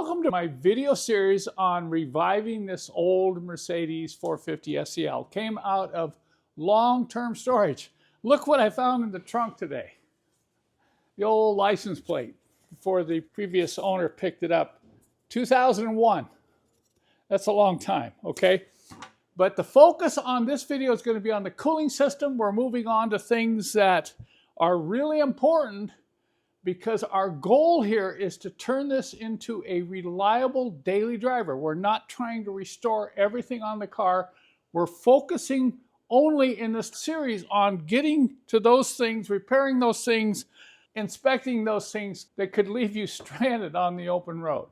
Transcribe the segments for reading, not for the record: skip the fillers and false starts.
Welcome to my video series on reviving this old Mercedes 450 SEL. Came out of long-term storage. Look what I found in the trunk today. The old license plate before the previous owner picked it up. 2001. That's a long time, okay? But the focus on this video is going to be on the cooling system. We're moving on to things that are really important because our goal here is to turn this into a reliable daily driver. We're not trying to restore everything on the car. We're focusing only in this series on getting to those things, repairing those things, inspecting those things that could leave you stranded on the open road.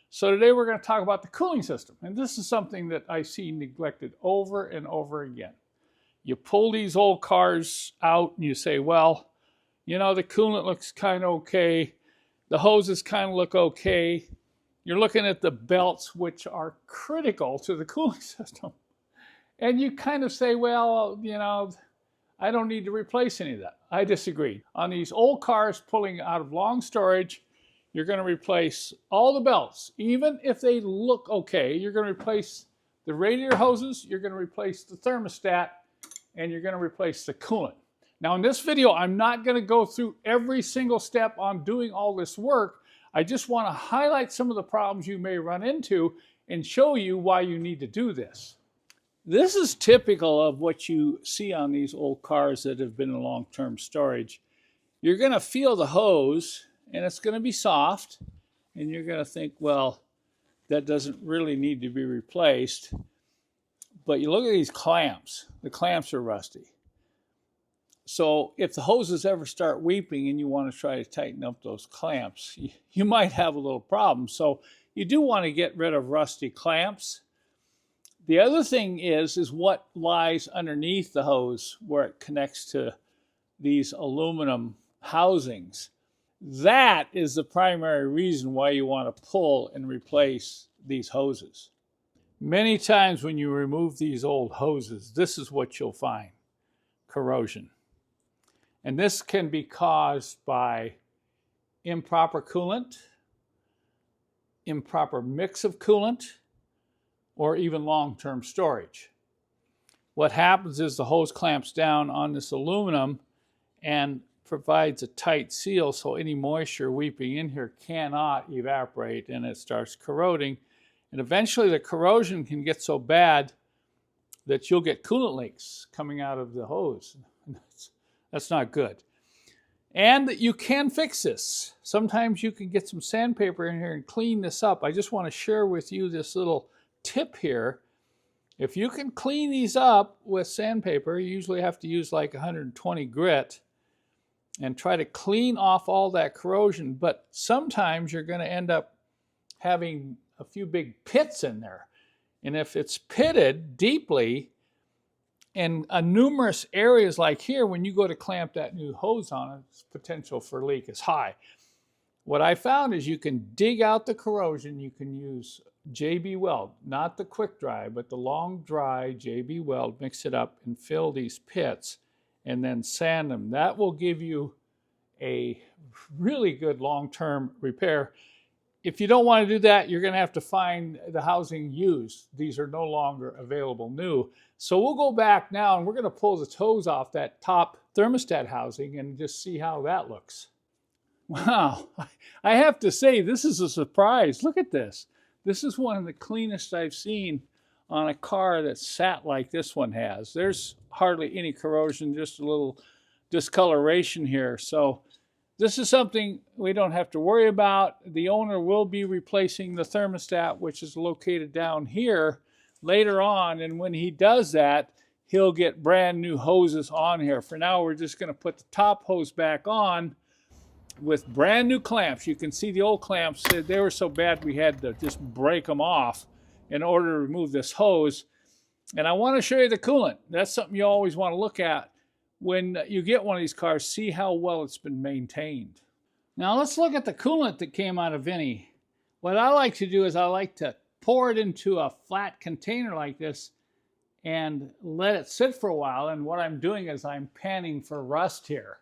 So today we're going to talk about the cooling system. And this is something that I see neglected over and over again. You pull these old cars out and you say, well, you know, the coolant looks kind of okay. The hoses kind of look okay. You're looking at the belts, which are critical to the cooling system. And you kind of say, well, you know, I don't need to replace any of that. I disagree. On these old cars pulling out of long storage, you're going to replace all the belts. Even if they look okay, you're going to replace the radiator hoses, you're going to replace the thermostat, and you're going to replace the coolant. Now in this video, I'm not going to go through every single step on doing all this work. I just want to highlight some of the problems you may run into and show you why you need to do this. This is typical of what you see on these old cars that have been in long-term storage. You're going to feel the hose and it's going to be soft and you're going to think, well, that doesn't really need to be replaced. But you look at these clamps. The clamps are rusty. So if the hoses ever start weeping and you want to try to tighten up those clamps, you might have a little problem. So you do want to get rid of rusty clamps. The other thing is what lies underneath the hose where it connects to these aluminum housings. That is the primary reason why you want to pull and replace these hoses. Many times when you remove these old hoses, this is what you'll find: corrosion. And this can be caused by improper coolant, improper mix of coolant, or even long-term storage. What happens is the hose clamps down on this aluminum and provides a tight seal so any moisture weeping in here cannot evaporate and it starts corroding. And eventually the corrosion can get so bad that you'll get coolant leaks coming out of the hose. That's not good. And you can fix this. Sometimes you can get some sandpaper in here and clean this up. I just want to share with you this little tip here. If you can clean these up with sandpaper, you usually have to use like 120 grit and try to clean off all that corrosion. But sometimes you're going to end up having a few big pits in there. And if it's pitted deeply, and numerous areas like here, when you go to clamp that new hose on it, its potential for leak is high. What I found is you can dig out the corrosion. You can use JB Weld, not the quick dry, but the long dry JB Weld, mix it up and fill these pits and then sand them. That will give you a really good long-term repair. If you don't want to do that, you're going to have to find the housing used. These are no longer available new. So we'll go back now and we're going to pull the hose off that top thermostat housing and just see how that looks. Wow, I have to say this is a surprise. Look at this. This is one of the cleanest I've seen on a car that sat like this one has. There's hardly any corrosion, just a little discoloration here. So this is something we don't have to worry about. The owner will be replacing the thermostat, which is located down here, later on. And when he does that, he'll get brand new hoses on here. For now, we're just going to put the top hose back on with brand new clamps. You can see the old clamps, they were so bad we had to just break them off in order to remove this hose. And I want to show you the coolant. That's something you always want to look at. When you get one of these cars, see how well it's been maintained. Now let's look at the coolant that came out of Vinny. What I like to do is I like to pour it into a flat container like this and let it sit for a while. And what I'm doing is I'm panning for rust here.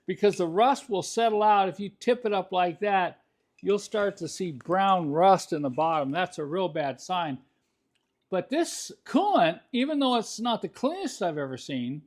Because the rust will settle out if you tip it up like that you'll start to see brown rust in the bottom. That's a real bad sign. But this coolant, even though it's not the cleanest I've ever seen,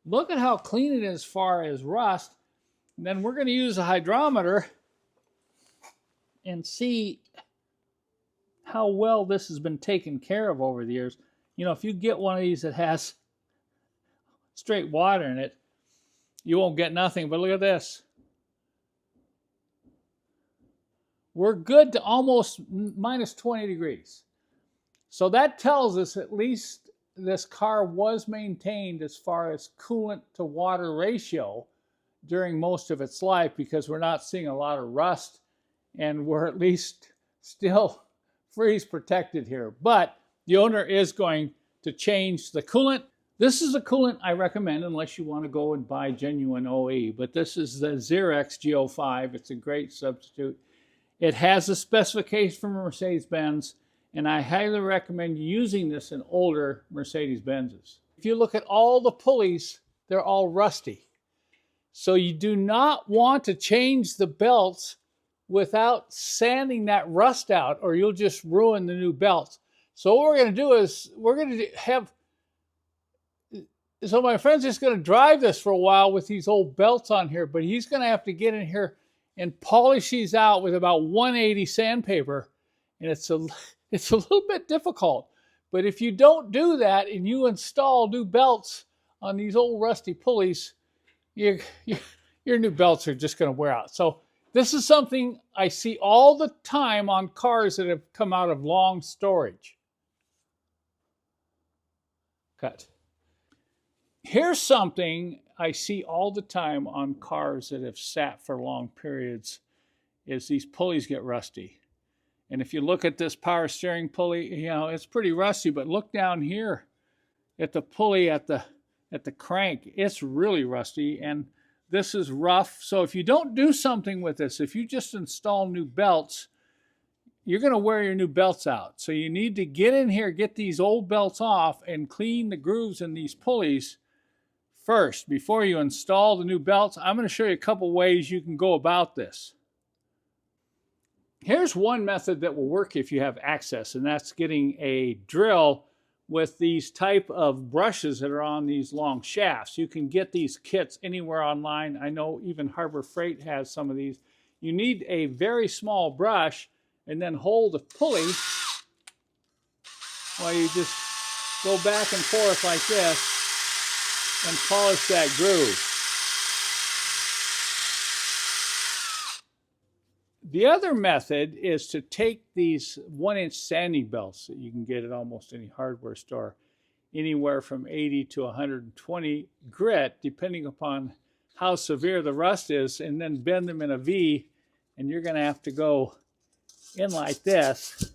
look at how clean it is as far as rust. And then we're going to use a hydrometer and see how well this has been taken care of over the years. You know, if you get one of these that has straight water in it, you won't get nothing. But look at this. We're good to almost minus 20 degrees. So that tells us at least this car was maintained as far as coolant to water ratio during most of its life, because we're not seeing a lot of rust and we're at least still freeze protected here. But the owner is going to change the coolant. This is a coolant I recommend unless you want to go and buy genuine OE, but this is the Xerox G05. It's a great substitute. It has a specification from Mercedes-Benz, and I highly recommend using this in older Mercedes-Benzes. If you look at all the pulleys, they're all rusty. So you do not want to change the belts without sanding that rust out, or you'll just ruin the new belts. So what we're going to do is so my friend's just going to drive this for a while with these old belts on here, but he's going to have to get in here and polish these out with about 180 sandpaper, and it's a little bit difficult. But if you don't do that and you install new belts on these old rusty pulleys, your new belts are just going to wear out. So this is something I see all the time on cars that have come out of long storage. Cut. Here's something I see all the time on cars that have sat for long periods, is these pulleys get rusty. And if you look at this power steering pulley, you know, it's pretty rusty, but look down here at the pulley at the crank. It's really rusty, and this is rough. So if you don't do something with this, if you just install new belts, you're going to wear your new belts out. So you need to get in here, get these old belts off, and clean the grooves in these pulleys first before you install the new belts. I'm going to show you a couple ways you can go about this. Here's one method that will work if you have access, and that's getting a drill with these type of brushes that are on these long shafts. You can get these kits anywhere online. I know even Harbor Freight has some of these. You need a very small brush, and then hold the pulley while you just go back and forth like this and polish that groove. The other method is to take these 1-inch sanding belts that you can get at almost any hardware store, anywhere from 80 to 120 grit, depending upon how severe the rust is, and then bend them in a V, and you're going to have to go in like this.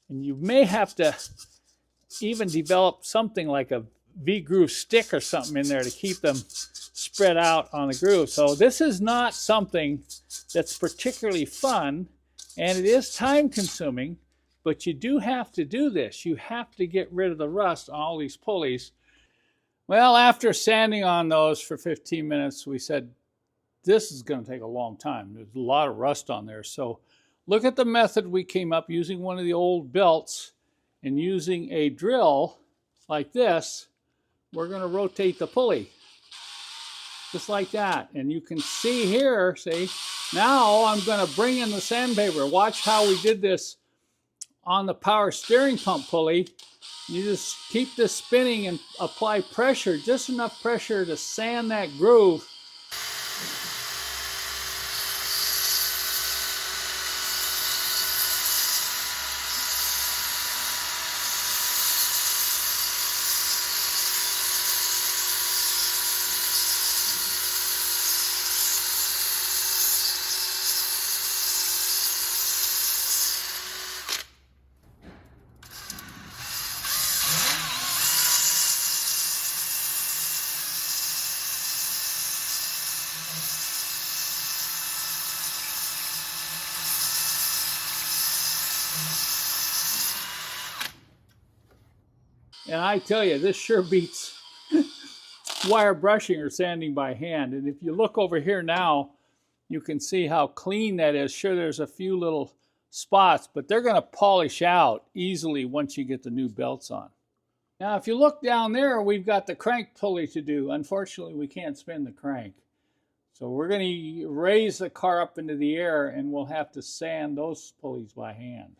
And you may have to even develop something like a V-groove stick or something in there to keep them spread out on the groove. So this is not something that's particularly fun, and it is time consuming, but you do have to do this. You have to get rid of the rust on all these pulleys. Well, after sanding on those for 15 minutes, we said, this is going to take a long time. There's a lot of rust on there. So look at the method we came up using one of the old belts and using a drill like this. We're going to rotate the pulley just like that. And you can see here, see, now I'm going to bring in the sandpaper. Watch how we did this on the power steering pump pulley. You just keep this spinning and apply pressure, just enough pressure to sand that groove. And I tell you, this sure beats wire brushing or sanding by hand. And if you look over here now, You can see how clean that is. Sure, there's a few little spots, but they're going to polish out easily once you get the new belts on. Now, if you look down there, we've got the crank pulley to do. Unfortunately, we can't spin the crank. So we're going to raise the car up into the air, and we'll have to sand those pulleys by hand.